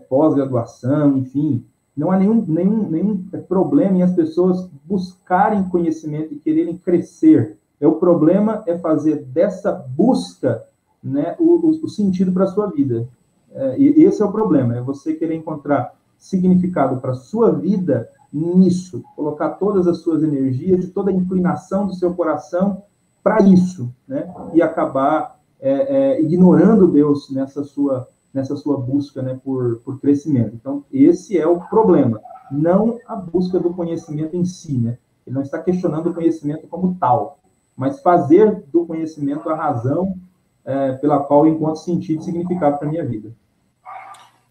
pós-graduação, enfim. Não há nenhum problema em as pessoas buscarem conhecimento e quererem crescer. O problema é fazer dessa busca, né, o sentido para a sua vida. E esse é o problema, é você querer encontrar significado para a sua vida nisso, colocar todas as suas energias e toda a inclinação do seu coração para isso, né, e acabar ignorando Deus nessa sua busca, né, por crescimento. Então, esse é o problema, não a busca do conhecimento em si, né? Ele não está questionando o conhecimento como tal, mas fazer do conhecimento a razão pela qual eu encontro sentido e significado para a minha vida.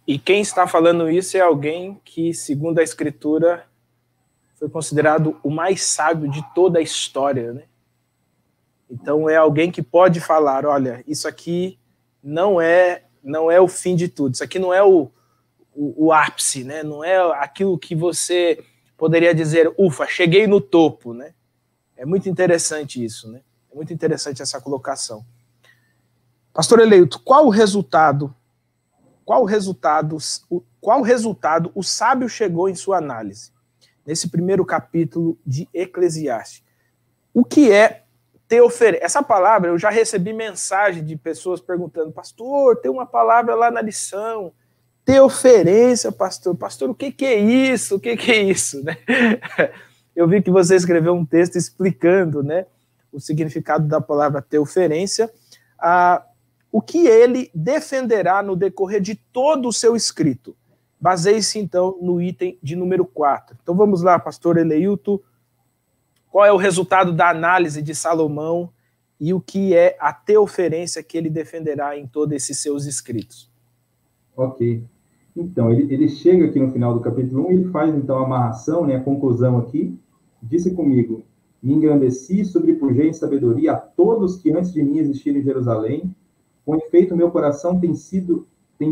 E quem está falando isso é alguém que, segundo a Escritura, foi considerado o mais sábio de toda a história, né? Então é alguém que pode falar, olha, isso aqui não é o fim de tudo, isso aqui não é o ápice, né? Não é aquilo que você poderia dizer, ufa, cheguei no topo, né? É muito interessante isso, né? É muito interessante essa colocação. Pastor Eleito, qual resultado o sábio chegou em sua análise? Nesse primeiro capítulo de Eclesiastes. O que é teoferência? Essa palavra, eu já recebi mensagem de pessoas perguntando, pastor, tem uma palavra lá na lição, teoferência, pastor. Pastor, o que é isso? O que é isso? Né? Eu vi que você escreveu um texto explicando, né, o significado da palavra teoferência, o que ele defenderá no decorrer de todo o seu escrito. Baseie-se, então, no item de número 4. Então, vamos lá, pastor Eleilton. Qual é o resultado da análise de Salomão e o que é a teoferência que ele defenderá em todos esses seus escritos? Ok. Então, ele chega aqui no final do capítulo 1 e ele faz, então, a amarração, né, a conclusão aqui. Disse comigo, me engrandeci, sobrepujei em sabedoria a todos que antes de mim existiram em Jerusalém. Com efeito, meu coração tem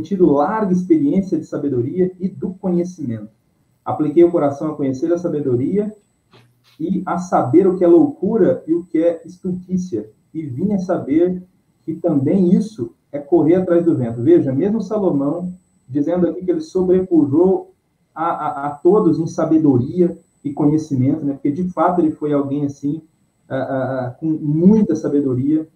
tido larga experiência de sabedoria e do conhecimento. Apliquei o coração a conhecer a sabedoria e a saber o que é loucura e o que é estultícia. E vim a saber que também isso é correr atrás do vento. Veja, mesmo Salomão, dizendo aqui que ele sobrepujou a todos em sabedoria e conhecimento, né? Porque de fato ele foi alguém assim, com muita sabedoria,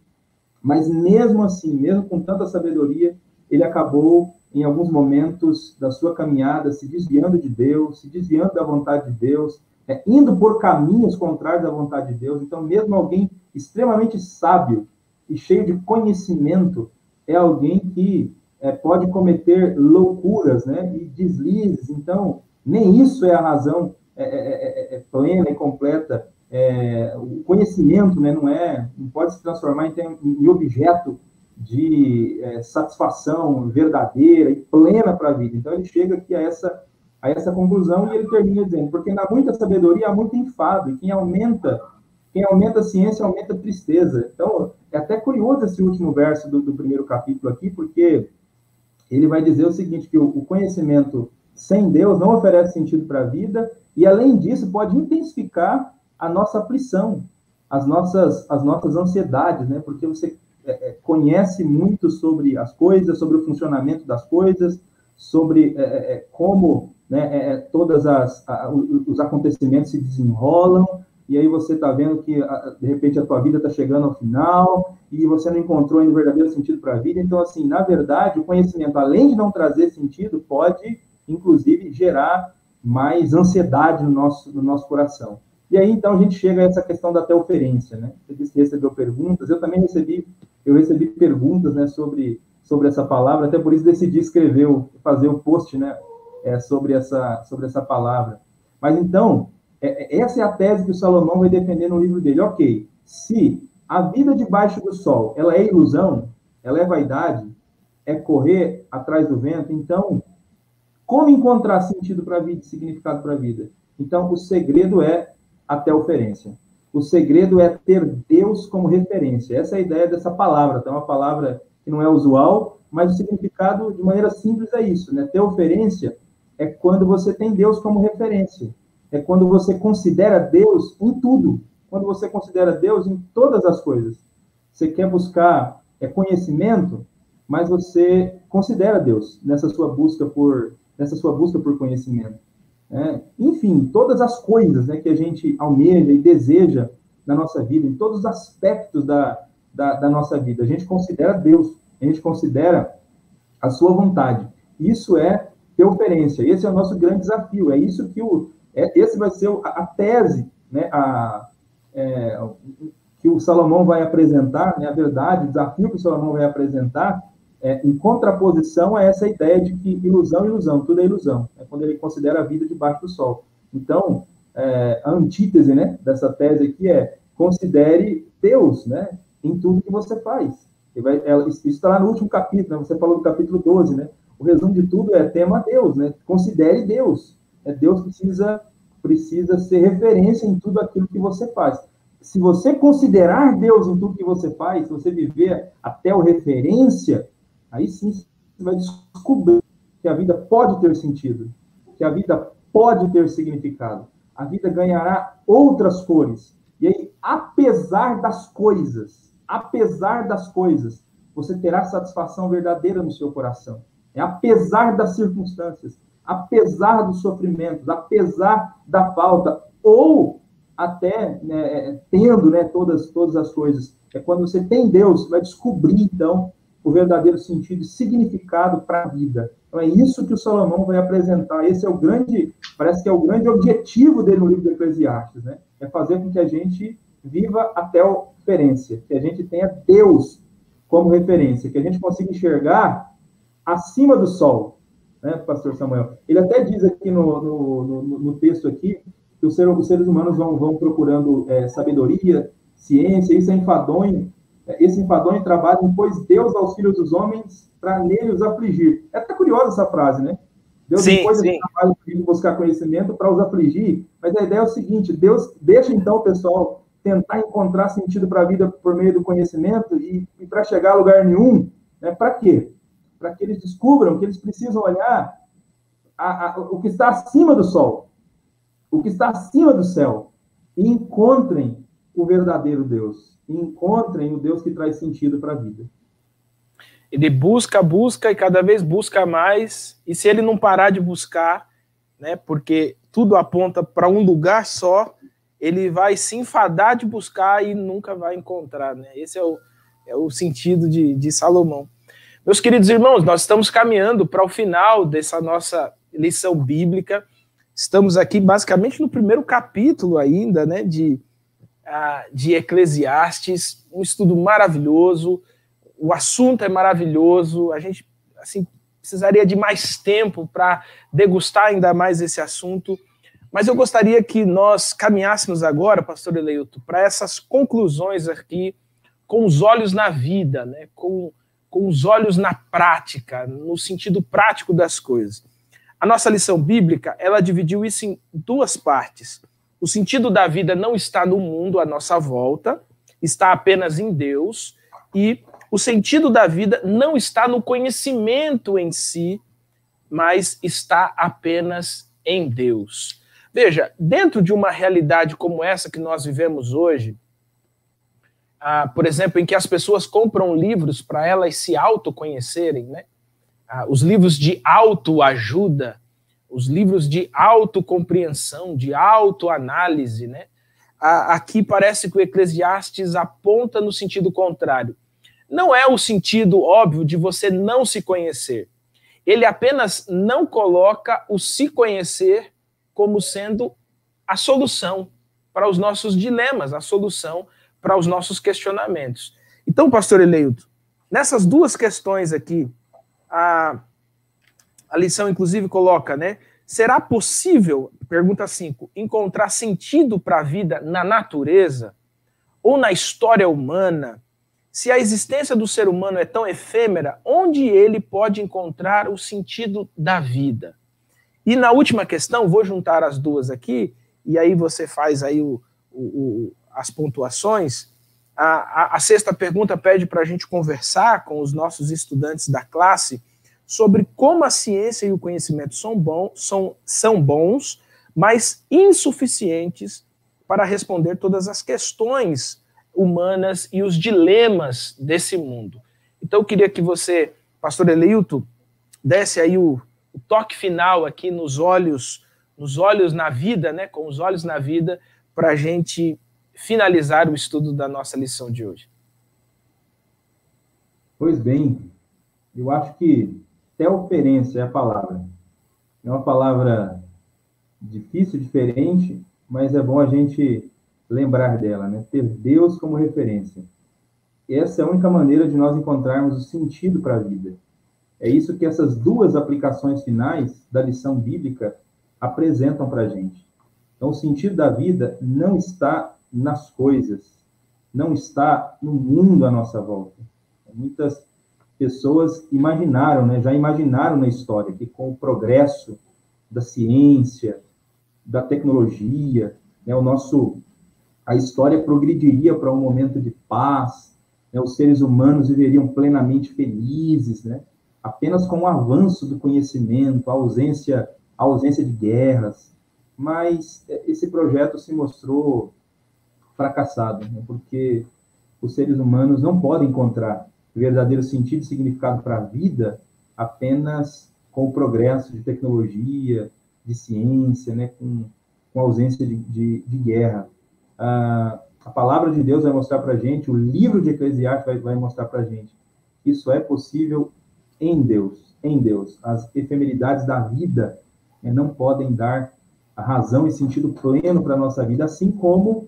mas mesmo assim, mesmo com tanta sabedoria, ele acabou, em alguns momentos da sua caminhada, se desviando de Deus, se desviando da vontade de Deus, indo por caminhos contrários à vontade de Deus. Então, mesmo alguém extremamente sábio e cheio de conhecimento, é alguém que pode cometer loucuras, né, e deslizes. Então, nem isso é a razão plena e completa. O conhecimento, né, não pode se transformar em objeto de satisfação verdadeira e plena para a vida. Então, ele chega aqui a essa conclusão e ele termina dizendo, porque na muita sabedoria há muito enfado, e quem aumenta a ciência aumenta a tristeza. Então, é até curioso esse último verso do primeiro capítulo aqui, porque ele vai dizer o seguinte, que o conhecimento sem Deus não oferece sentido para a vida, e além disso pode intensificar a nossa aflição, as nossas ansiedades, né? Porque você conhece muito sobre as coisas, sobre o funcionamento das coisas, sobre como, né, todos os acontecimentos se desenrolam, e aí você está vendo que, de repente, a tua vida está chegando ao final, e você não encontrou ainda o verdadeiro sentido para a vida. Então, assim, na verdade, o conhecimento, além de não trazer sentido, pode, inclusive, gerar mais ansiedade no nosso coração. E aí, então, a gente chega a essa questão da teoferência, né? Você disse que recebeu perguntas, eu também recebi eu recebi perguntas, né, sobre essa palavra, até por isso decidi fazer o post, né, sobre essa palavra. Mas então, essa é a tese que o Salomão vai defender no livro dele. Ok, se a vida debaixo do sol, ela é ilusão, ela é vaidade, é correr atrás do vento, então, como encontrar sentido para a vida, significado para a vida? Então, o segredo é a teoferência. O segredo é ter Deus como referência. Essa é a ideia dessa palavra. Então, é uma palavra que não é usual, mas o significado, de maneira simples, é isso, né? Teoferência é quando você tem Deus como referência. É quando você considera Deus em tudo. Quando você considera Deus em todas as coisas. Você quer buscar conhecimento, mas você considera Deus nessa sua busca por conhecimento. Enfim, todas as coisas, né, que a gente almeja e deseja na nossa vida, em todos os aspectos da nossa vida, a gente considera Deus, a gente considera a sua vontade. Isso é teoferência, esse é o nosso grande desafio, é isso que esse vai ser a tese, né, que o Salomão vai apresentar, né, a verdade, o desafio que o Salomão vai apresentar, em contraposição a essa ideia de que ilusão, tudo é ilusão, quando ele considera a vida debaixo do sol. Então, a antítese, né, dessa tese aqui considere Deus, né, em tudo que você faz. Isso está lá no último capítulo, né, você falou do capítulo 12, né, o resumo de tudo é tema Deus, né, considere Deus. Deus precisa ser referência em tudo aquilo que você faz. Se você considerar Deus em tudo que você faz, se você viver a teorreferência, aí sim você vai descobrir que a vida pode ter sentido, que a vida pode ter significado. A vida ganhará outras cores. E aí, apesar das coisas, você terá satisfação verdadeira no seu coração. Apesar das circunstâncias, apesar dos sofrimentos, apesar da falta, ou até tendo, né, todas as coisas. Quando você tem Deus, você vai descobrir, então, o verdadeiro sentido e significado para a vida. Então, é isso que o Salomão vai apresentar. Esse é parece que é o grande objetivo dele no livro do Eclesiastes, né? É fazer com que a gente viva a teoferência, que a gente tenha Deus como referência, que a gente consiga enxergar acima do sol, né, pastor Samuel? Ele até diz aqui no texto aqui que os seres humanos vão procurando sabedoria, ciência, isso é enfadonho. Esse enfadonho trabalha, impôs Deus aos filhos dos homens para nele os afligir. É até curiosa essa frase, né? Deus impôs esse trabalho para buscar conhecimento para os afligir, mas a ideia é o seguinte: Deus deixa então o pessoal tentar encontrar sentido para a vida por meio do conhecimento e para chegar a lugar nenhum, né? Para quê? Para que eles descubram que eles precisam olhar o que está acima do sol, o que está acima do céu, e encontrem o verdadeiro Deus, e encontrem o Deus que traz sentido para a vida. Ele busca e cada vez busca mais, e se ele não parar de buscar, né, porque tudo aponta para um lugar só, ele vai se enfadar de buscar e nunca vai encontrar, né? Esse é o sentido de Salomão. Meus queridos irmãos, nós estamos caminhando para o final dessa nossa lição bíblica. Estamos aqui basicamente no primeiro capítulo ainda, né, de Eclesiastes, um estudo maravilhoso, o assunto é maravilhoso, a gente assim, precisaria de mais tempo para degustar ainda mais esse assunto, mas eu gostaria que nós caminhássemos agora, pastor Eleito, para essas conclusões aqui, com os olhos na vida, né, com os olhos na prática, no sentido prático das coisas. A nossa lição bíblica, ela dividiu isso em duas partes. O sentido da vida não está no mundo à nossa volta, está apenas em Deus, e o sentido da vida não está no conhecimento em si, mas está apenas em Deus. Veja, dentro de uma realidade como essa que nós vivemos hoje, por exemplo, em que as pessoas compram livros para elas se autoconhecerem, né? Os livros de autoajuda, os livros de autocompreensão, de autoanálise, né? Aqui parece que o Eclesiastes aponta no sentido contrário. Não é o sentido óbvio de você não se conhecer. Ele apenas não coloca o se conhecer como sendo a solução para os nossos dilemas, a solução para os nossos questionamentos. Então, pastor Eleilton, nessas duas questões aqui, a lição inclusive coloca, né? Será possível, pergunta 5, encontrar sentido para a vida na natureza ou na história humana? Se a existência do ser humano é tão efêmera, onde ele pode encontrar o sentido da vida? E na última questão, vou juntar as duas aqui, e aí você faz aí as pontuações. A sexta pergunta pede para a gente conversar com os nossos estudantes da classe sobre como a ciência e o conhecimento são bons, mas insuficientes para responder todas as questões humanas e os dilemas desse mundo. Então eu queria que você, pastor Eleilton, desse aí o toque final aqui nos olhos na vida, né, com os olhos na vida, para a gente finalizar o estudo da nossa lição de hoje. Pois bem, eu acho que teoferência é a palavra. É uma palavra difícil, diferente, mas é bom a gente lembrar dela, né? Ter Deus como referência. Essa é a única maneira de nós encontrarmos o sentido para a vida. É isso que essas duas aplicações finais da lição bíblica apresentam para a gente. Então, o sentido da vida não está nas coisas, não está no mundo à nossa volta. Muitas pessoas imaginaram, né, já imaginaram na história que com o progresso da ciência, da tecnologia, né, a história progrediria para um momento de paz, né, os seres humanos viveriam plenamente felizes, né, apenas com o avanço do conhecimento, a ausência de guerras. Mas esse projeto se mostrou fracassado, né, porque os seres humanos não podem encontrar verdadeiro sentido e significado para a vida apenas com o progresso de tecnologia, de ciência, né, com ausência de guerra. A palavra de Deus vai mostrar para a gente, o livro de Eclesiastes vai mostrar para a gente, isso é possível em Deus, em Deus. As efemeridades da vida, né, não podem dar a razão e sentido pleno para a nossa vida, assim como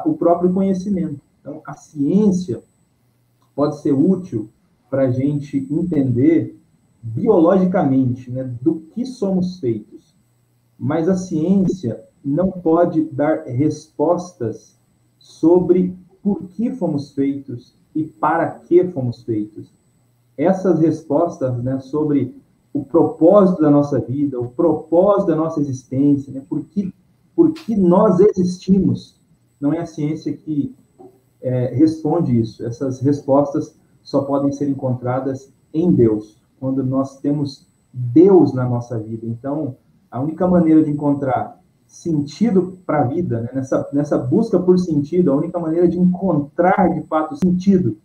o próprio conhecimento. Então, a ciência pode ser útil para a gente entender biologicamente, né, do que somos feitos. Mas a ciência não pode dar respostas sobre por que fomos feitos e para que fomos feitos. Essas respostas, né, sobre o propósito da nossa vida, o propósito da nossa existência, né, por que nós existimos, não é a ciência que responde isso. Essas respostas só podem ser encontradas em Deus, quando nós temos Deus na nossa vida. Então, a única maneira de encontrar sentido para a vida, né, nessa busca por sentido, a única maneira de encontrar, de fato, sentido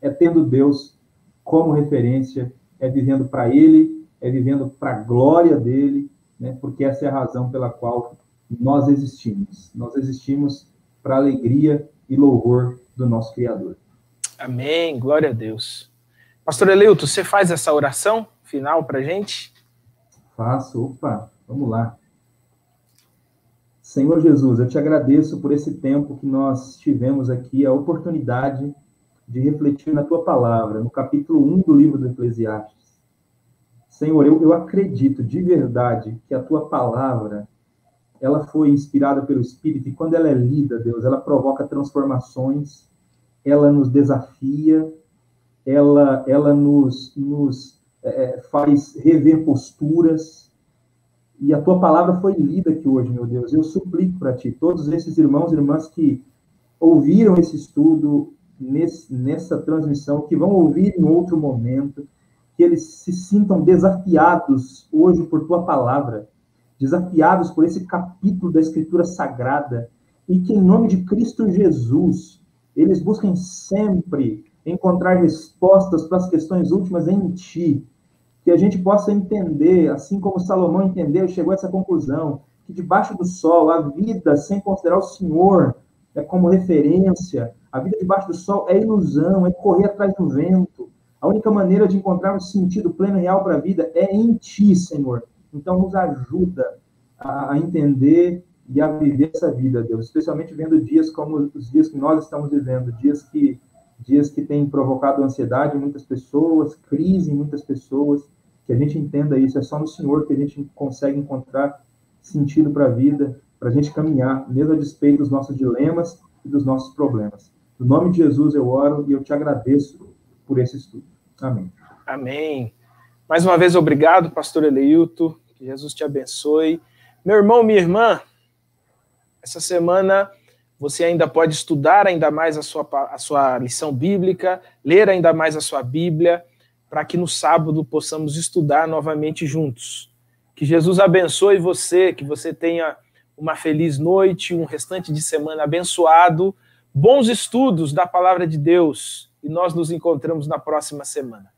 é tendo Deus como referência, é vivendo para Ele, é vivendo para a glória dEle, né, porque essa é a razão pela qual nós existimos. Nós existimos para a alegria e louvor do nosso Criador. Amém, glória a Deus. Pastor Eleilton, você faz essa oração final para a gente? Faço, opa, vamos lá. Senhor Jesus, eu te agradeço por esse tempo que nós tivemos aqui, a oportunidade de refletir na tua palavra, no capítulo 1 do livro do Eclesiastes. Senhor, eu acredito de verdade que a tua palavra, ela foi inspirada pelo Espírito, e quando ela é lida, Deus, ela provoca transformações, ela nos desafia, ela nos faz rever posturas, e a tua palavra foi lida aqui hoje, meu Deus. Eu suplico para ti, todos esses irmãos e irmãs que ouviram esse estudo nessa transmissão, que vão ouvir em outro momento, que eles se sintam desafiados hoje por tua palavra, desafiados por esse capítulo da Escritura Sagrada, e que, em nome de Cristo Jesus, eles busquem sempre encontrar respostas para as questões últimas em Ti, que a gente possa entender, assim como Salomão entendeu e chegou a essa conclusão, que debaixo do sol, a vida, sem considerar o Senhor como referência, a vida debaixo do sol é ilusão, é correr atrás do vento. A única maneira de encontrarmos sentido pleno e real para a vida é em Ti, Senhor. Então, nos ajuda a entender e a viver essa vida, Deus, especialmente vendo dias como os dias que nós estamos vivendo, dias que dias que têm provocado ansiedade em muitas pessoas, crise em muitas pessoas, que a gente entenda isso, é só no Senhor que a gente consegue encontrar sentido para a vida, para a gente caminhar, mesmo a despeito dos nossos dilemas e dos nossos problemas. No nome de Jesus eu oro e eu te agradeço por esse estudo. Amém. Amém. Mais uma vez, obrigado, pastor Eleilton, que Jesus te abençoe. Meu irmão, minha irmã, essa semana você ainda pode estudar ainda mais a sua lição bíblica, ler ainda mais a sua Bíblia, para que no sábado possamos estudar novamente juntos. Que Jesus abençoe você, que você tenha uma feliz noite, um restante de semana abençoado, bons estudos da Palavra de Deus, e nós nos encontramos na próxima semana.